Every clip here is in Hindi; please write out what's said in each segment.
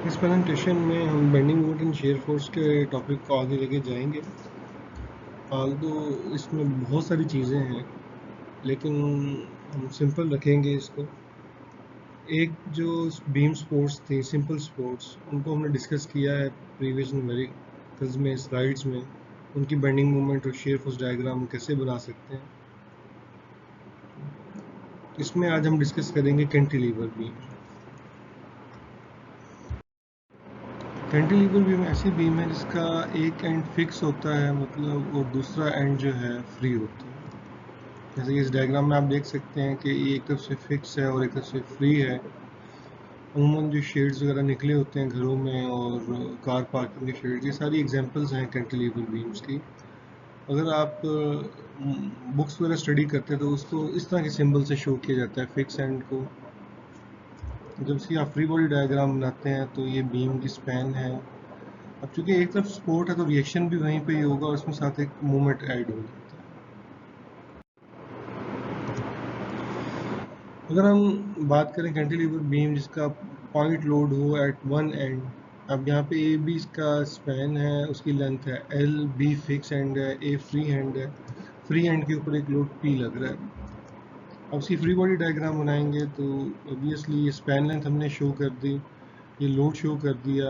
इस प्रेजेंटेशन में हम bending moment and shear force के टॉपिक को आगे लेके जाएंगे। तो इसमें बहुत सारी चीज़ें हैं, लेकिन हम सिंपल रखेंगे इसको। एक जो बीम स्पोर्ट्स थी, सिंपल स्पोर्ट्स, उनको हमने डिस्कस किया है प्रीवियस न्यूमेरिकल्स में, स्लाइड्स में। उनकी बेंडिंग मोमेंट और shear फोर्स डायग्राम कैसे बना सकते हैं, इसमें आज हम डिस्कस करेंगे कैंटिलीवर बीम। कैंटिलीवर बीम ऐसी बीम है जिसका एक एंड फिक्स होता है, मतलब, और दूसरा एंड जो है फ्री होता है। जैसे कि इस डायग्राम में आप देख सकते हैं कि ये एक तरफ से फिक्स है और एक तरफ से फ्री है। अमूमन जो शेड्स वगैरह निकले होते हैं घरों में और कार पार्किंग के शेड्स, ये सारी एग्जांपल्स हैं कैंटिलीवर बीम्स की। अगर आप बुक्स वगैरह स्टडी करते हैं तो उसको इस तरह के सिंबल से शो किया जाता है, फिक्स एंड को। जब इसकी आप फ्री बॉडी डायग्राम बनाते हैं तो ये बीम की स्पैन है। अब चूंकि एक तरफ सपोर्ट है तो रिएक्शन भी वहीं पे ही होगा और उसमें साथ एक मूवमेंट ऐड हो जाता है। अगर हम बात करें कैंटिलीवर बीम जिसका पॉइंट लोड हो एट वन एंड, अब यहाँ पे ए बी का स्पैन है, उसकी लेंथ है एल, बी फिक्स एंड है, ए फ्री हैंड है। फ्री हैंड के ऊपर एक लोड पी लग रहा है। अब इसकी फ्री बॉडी डायग्राम बनाएंगे तो ऑब्वियसली ये स्पैन लेंथ हमने शो कर दी, ये लोड शो कर दिया।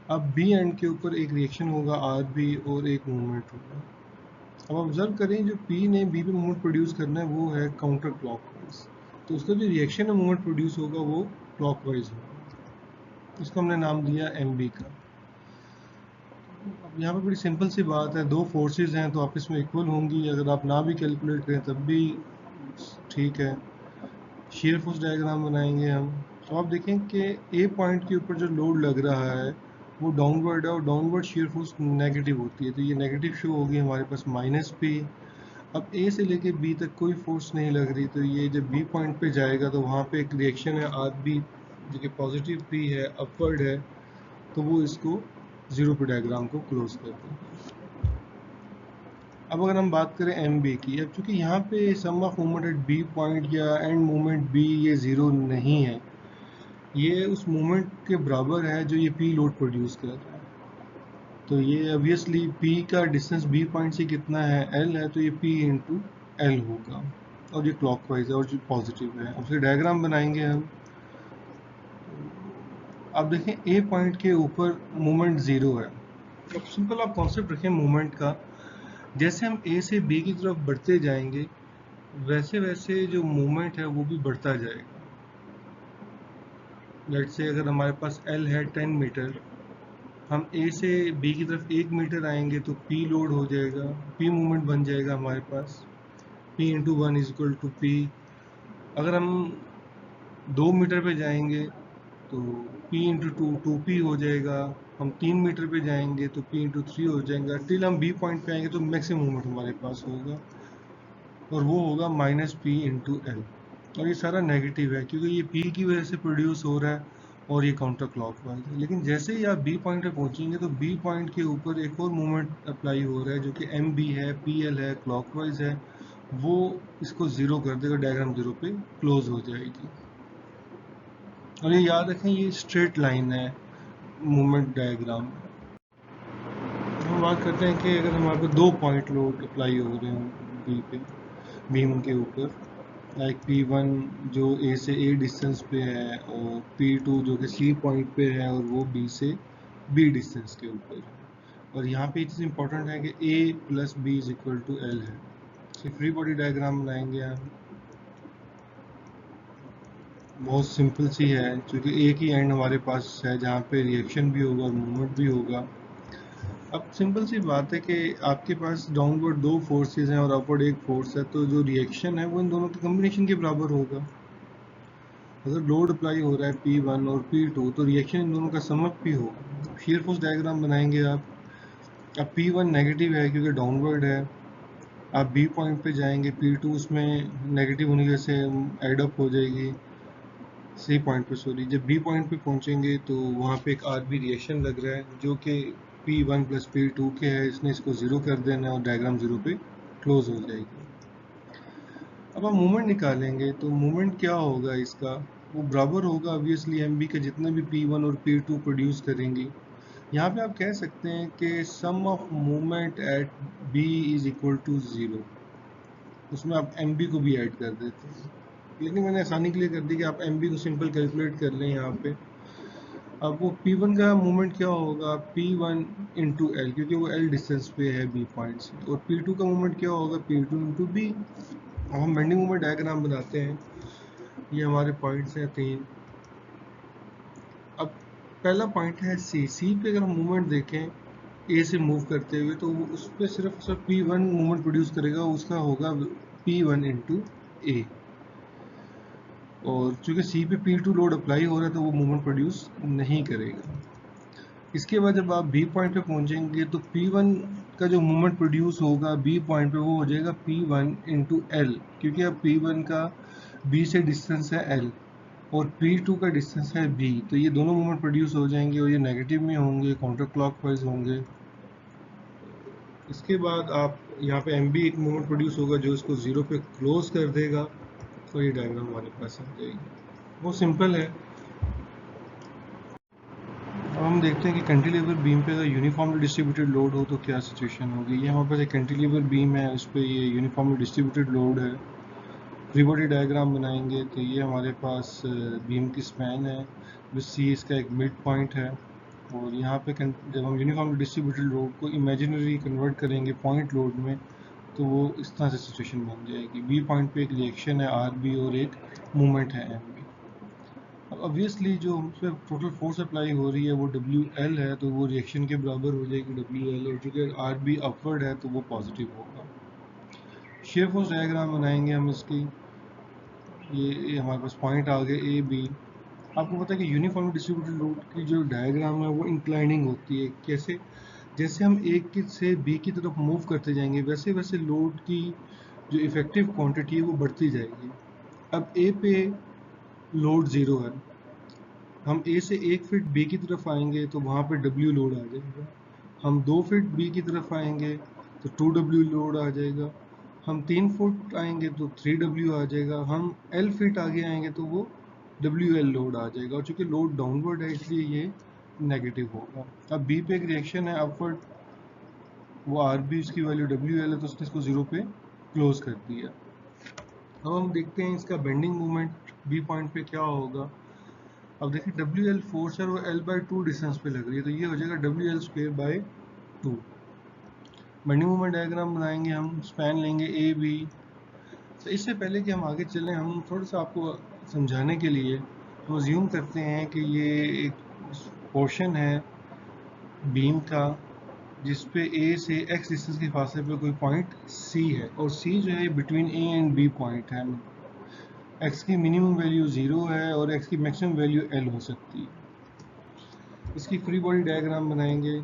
अब बी एंड के ऊपर एक रिएक्शन होगा आर बी और एक मूवमेंट होगा। अब ऑब्जर्व करें, जो पी ने बी पे मूवमेंट प्रोड्यूस करना है वो है काउंटर क्लॉकवाइज, तो उसका जो रिएक्शन है मूवमेंट प्रोड्यूस होगा वो क्लॉकवाइज होगा। इसको हमने नाम दिया एम बी का। अब यहाँ पे बड़ी सिंपल सी बात है, दो फोर्सेस हैं तो आपस में इक्वल होंगी, अगर आप ना भी कैलकुलेट करें तब भी ठीक है। शेयर फोर्स डायग्राम बनाएंगे हम, तो आप देखें कि ए पॉइंट के ऊपर जो लोड लग रहा है वो डाउनवर्ड है और डाउनवर्ड शेयर फोर्स नेगेटिव होती है, तो ये नेगेटिव शो होगी हमारे पास माइनस पी। अब ए से लेके बी तक कोई फोर्स नहीं लग रही, तो ये जब बी पॉइंट पे जाएगा तो वहाँ पे एक रिएक्शन है आर बी जो कि पॉजिटिव पी है, अपवर्ड है, तो वो इसको जीरो पे डायग्राम को क्लोज कर देगा। अब अगर हम बात करें एम बी की, अब चूंकि यहाँ पे sum of movement at B point या एंड मूवमेंट बी ये जीरो नहीं है, ये उस मूवमेंट के बराबर है जो ये पी लोड प्रोड्यूस कर रहा है। तो ये ऑब्वियसली पी का डिस्टेंस बी पॉइंट से कितना है, एल है, तो ये पी इंटू एल होगा, और ये क्लॉकवाइज है और जो पॉजिटिव है। अब फिर डायग्राम बनाएंगे हम। आप देखें ए पॉइंट के ऊपर मूवमेंट जीरो है। अब सिंपल आप कॉन्सेप्ट रखें मूवमेंट का, जैसे हम ए से बी की तरफ बढ़ते जाएंगे वैसे वैसे जो मूवमेंट है वो भी बढ़ता जाएगा। लेट्स से अगर हमारे पास एल है 10 मीटर, हम ए से बी की तरफ 1 मीटर आएंगे तो पी लोड हो जाएगा, पी मूवमेंट बन जाएगा हमारे पास, P into one is equal to P. अगर हम 2 मीटर पे जाएंगे तो P into two, two P हो जाएगा। हम 3 मीटर पे जाएंगे तो पी इंटू थ्री हो जाएगा, टिल हम बी पॉइंट पे आएंगे तो मैक्सिमम मूवमेंट हमारे पास होगा, और वो होगा माइनस पी इंटू एल। और ये सारा नेगेटिव है क्योंकि ये पी की वजह से प्रोड्यूस हो रहा है और ये काउंटर क्लॉकवाइज है। लेकिन जैसे ही आप बी पॉइंट पे पहुंचेंगे तो बी पॉइंट के ऊपर एक और मूवमेंट अप्लाई हो रहा है जो कि एम बी है, पी एल है, क्लॉकवाइज है, वो इसको ज़ीरो कर देगा, डायग्राम ज़ीरो पे क्लोज हो जाएगी। और ये याद रखें ये स्ट्रेट लाइन है मूवमेंट डायग्राम में। हम बात करते हैं कि अगर हमारे पास दो पॉइंट लोड अप्लाई हो रहे हों बी पे, बीम के ऊपर, लाइक P1 जो A से A डिस्टेंस पे है और P2 जो कि C पॉइंट पे है और वो B से B डिस्टेंस के ऊपर है। और यहाँ पे ये चीज़ इंपॉर्टेंट है कि A plus B is equal to L है। इसकी फ्री बॉडी डायग्राम बनाएंगे हम, बहुत सिंपल सी है क्योंकि एक ही एंड हमारे पास है जहाँ पे रिएक्शन भी होगा और मूवमेंट भी होगा। अब सिंपल सी बात है कि आपके पास डाउनवर्ड दो फोर्सेस हैं और अपवर्ड एक फोर्स है, तो जो रिएक्शन है वो इन दोनों के कॉम्बिनेशन के बराबर होगा। अगर लोड अप्लाई हो रहा है P1 और P2 तो रिएक्शन इन दोनों का समअप भी होगा। शीयर फोर्स डायग्राम बनाएंगे आप। अब P1 नेगेटिव है क्योंकि डाउनवर्ड है, आप B पॉइंट पे जाएंगे, P2 उसमें नेगेटिव होने की वजह से एड अप हो जाएगी C पॉइंट पे, सॉरी। जब B पॉइंट पे पहुंचेंगे तो वहाँ पे एक RB रिएक्शन लग रहा है जो कि P1 प्लस P2 के है, इसने इसको ज़ीरो कर देना है और डायग्राम ज़ीरो पे क्लोज हो जाएगी। अब हम मूवमेंट निकालेंगे तो मूवमेंट क्या होगा इसका, वो बराबर होगा ऑब्वियसली एम बी के जितने भी P1 और P2 प्रोड्यूस करेंगी। यहाँ पे आप कह सकते हैं कि sum of movement at B is equal to 0। उसमें आप एम बी को भी ऐड कर देते हैं, लेकिन मैंने आसानी के लिए कर दी कि आप एम बी को सिंपल कैलकुलेट कर लें यहाँ पे। अब वो P1 का मूवमेंट क्या होगा, P1 इंटू एल, क्योंकि वो एल डिस्टेंस पे है B पॉइंट से। और P2 का मूवमेंट क्या होगा, P2 इंटू बी। अब हम बेंडिंग मूवमेंट डायग्राम बनाते हैं। ये हमारे पॉइंट्स हैं 3। अब पहला पॉइंट है सी पे अगर हम मूवमेंट देखें ए से मूव करते हुए, तो वो उस पर सिर्फ P1 मूवमेंट प्रोड्यूस करेगा, उसका होगा P1 इंटू ए। और चूंकि सी पे P2 लोड अप्लाई हो रहा है तो वो मूवमेंट प्रोड्यूस नहीं करेगा। इसके बाद जब आप बी पॉइंट पे पहुंचेंगे तो P1 का जो मूवमेंट प्रोड्यूस होगा बी पॉइंट पे वो हो जाएगा P1 इंटू एल, क्योंकि अब P1 का बी से डिस्टेंस है एल और P2 का डिस्टेंस है b, तो ये दोनों मूवमेंट प्रोड्यूस हो जाएंगे और ये नेगेटिव में होंगे, काउंटर क्लॉकवाइज होंगे। इसके बाद आप यहाँ पे एम बी एक मूवमेंट प्रोड्यूस होगा जो इसको 0 पे क्लोज कर देगा और ये डायग्राम हमारे पास आ जाएगी। बहुत सिंपल है। अब हम देखते हैं कि कैंटिलीवर बीम पे अगर यूनिफॉर्मली डिस्ट्रीब्यूटेड लोड हो तो क्या सिचुएशन होगी। ये हमारे पास एक कैंटिलीवर बीम है, उस पर ये यूनिफॉर्मली डिस्ट्रीब्यूटेड लोड है। फ्री बॉडी डायग्राम बनाएंगे तो ये हमारे पास बीम की स्पैन है, जो सी इसका एक मिड पॉइंट है। और यहाँ पे जब हम यूनिफॉर्मली डिस्ट्रीब्यूटेड लोड को इमेजिनरी कन्वर्ट करेंगे पॉइंट लोड में, तो वो इस तरह से सिचुएशन बन जाएगी। बी पॉइंट पे एक रिएक्शन है आर बी और एक मूवमेंट है एम बी। अब ऑब्वियसली जो हम पे टोटल फोर्स अप्लाई हो रही है वो डब्ल्यू एल है, तो वो रिएक्शन के बराबर हो जाएगी डब्ल्यू एल। और चूँकि आर बी अपवर्ड है तो वो पॉजिटिव होगा। शेयर फोर्स डायग्राम बनाएंगे हम इसकी। ये हमारे पास पॉइंट आ गए ए बी। आपको पता है कि यूनिफॉर्म डिस्ट्रीब्यूटेड लोड की जो डायग्राम है वो इंक्लाइनिंग होती है। कैसे, जैसे हम एक से बी की तरफ मूव करते जाएंगे वैसे वैसे लोड की जो इफेक्टिव क्वांटिटी है वो बढ़ती जाएगी। अब ए पे लोड 0 है, हम ए से 1 फीट बी की तरफ आएंगे तो वहाँ पे डब्ल्यू लोड आ जाएगा। हम 2 फीट बी की तरफ आएंगे तो 2W लोड आ जाएगा। हम 3 फुट आएंगे तो 3W आ जाएगा। हम L फीट आगे आएंगे तो वो WL लोड आ जाएगा। और चूंकि लोड डाउनवर्ड है इसलिए ये नेगेटिव होगा। अब बी पे एक रिएक्शन है अपवर्ड, वो आर बी इसकी वैल्यू WL है तो उसने इसको 0 पे क्लोज कर दिया। अब हम देखते हैं इसका बेंडिंग मोमेंट बी पॉइंट पे क्या होगा। अब देखिए WL फोर्स है वो L/2 डिस्टेंस पे लग रही है, तो ये हो जाएगा WL²/2। बेंडिंग मोमेंट डायग्राम बनाएंगे हम, स्पैन लेंगे ए बी। तो इससे पहले कि हम आगे चलें, हम थोड़ा सा आपको समझाने के लिए हम अज्यूम करते हैं कि ये एक पोर्शन है बीम का जिस पे ए से x डिस्टेंस के फासले पे कोई पॉइंट C है, और C जो है between A and B point है। x की मिनिमम वैल्यू 0 है और x की मैक्सिमम वैल्यू L हो सकती है। इसकी फ्री बॉडी डायग्राम बनाएंगे।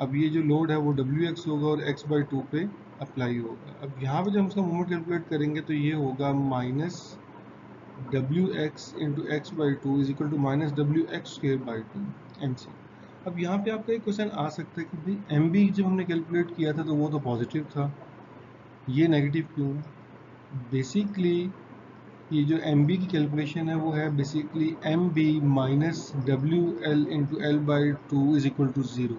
अब ये जो लोड है वो WX होगा और x/2 पे अप्लाई होगा। अब यहाँ पे जब हम उसका मोमेंट कैलकुलेट करेंगे तो ये होगा minus WX into x/2 is equal to minus WX²/2 MC। अब यहाँ पे आपका एक क्वेश्चन आ सकता है कि भाई MB जब हमने कैलकुलेट किया था तो वो तो पॉजिटिव था, ये नेगेटिव क्यों है। बेसिकली ये जो MB की कैलकुलेशन है वो है basically MB minus WL into L/2 is equal to 0,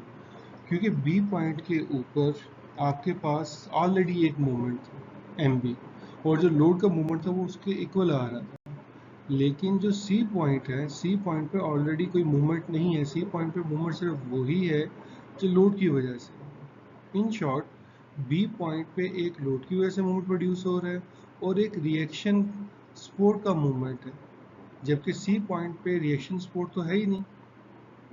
क्योंकि बी पॉइंट के ऊपर आपके पास ऑलरेडी एक मोमेंट था MB, और जो लोड का मोमेंट था वो उसके इक्वल आ रहा था। लेकिन जो सी पॉइंट है, सी पॉइंट पे ऑलरेडी कोई मूवमेंट नहीं है। सी पॉइंट पे मूवमेंट सिर्फ वही है जो लोड की वजह से। इन शॉर्ट बी पॉइंट पे एक लोड की वजह से मूवमेंट प्रोड्यूस हो रहा है और एक रिएक्शन सपोर्ट का मूवमेंट है, जबकि सी पॉइंट पे रिएक्शन सपोर्ट तो है ही नहीं,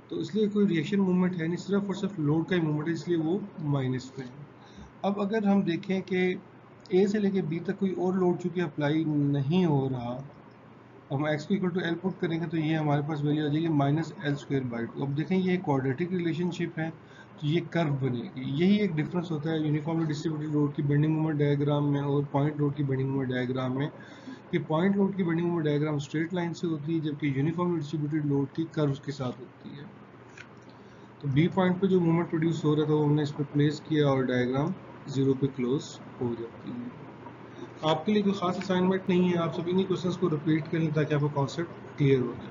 तो इसलिए कोई रिएक्शन मूवमेंट है नहीं, सिर्फ और सिर्फ लोड का ही मूवमेंट है, इसलिए वो माइनस पे है। अब अगर हम देखें कि ए से लेके बी तक कोई और लोड चूंकि अप्लाई नहीं हो रहा, हम x को इक्वल टू एल पुट करेंगे तो ये हमारे पास वैल्यू आ जाएगी -L²/2। अब देखें ये क्वाड्रेटिक रिलेशनशिप है तो ये कर्व बनेगी। यही एक डिफरेंस होता है यूनिफॉर्मली डिस्ट्रीब्यूटेड लोड की बेंडिंग मोमेंट डायग्राम में और पॉइंट लोड की बेंडिंग मोमेंट डायग्राम में, कि पॉइंट लोड की bending moment diagram straight line से होती है जबकि यूनिफॉर्मली डिस्ट्रीब्यूटेड लोड की कर्व के साथ होती है। तो बी पॉइंट पे जो मोमेंट प्रोड्यूस हो रहा था वो हमने इस पर प्लेस किया और डायग्राम 0 पे क्लोज हो जाती है। आपके लिए कोई खास असाइनमेंट नहीं है, आप सब इन्हीं क्वेश्चंस को रिपीट कर लें ताकि आपको कॉन्सेप्ट क्लियर हो जाए।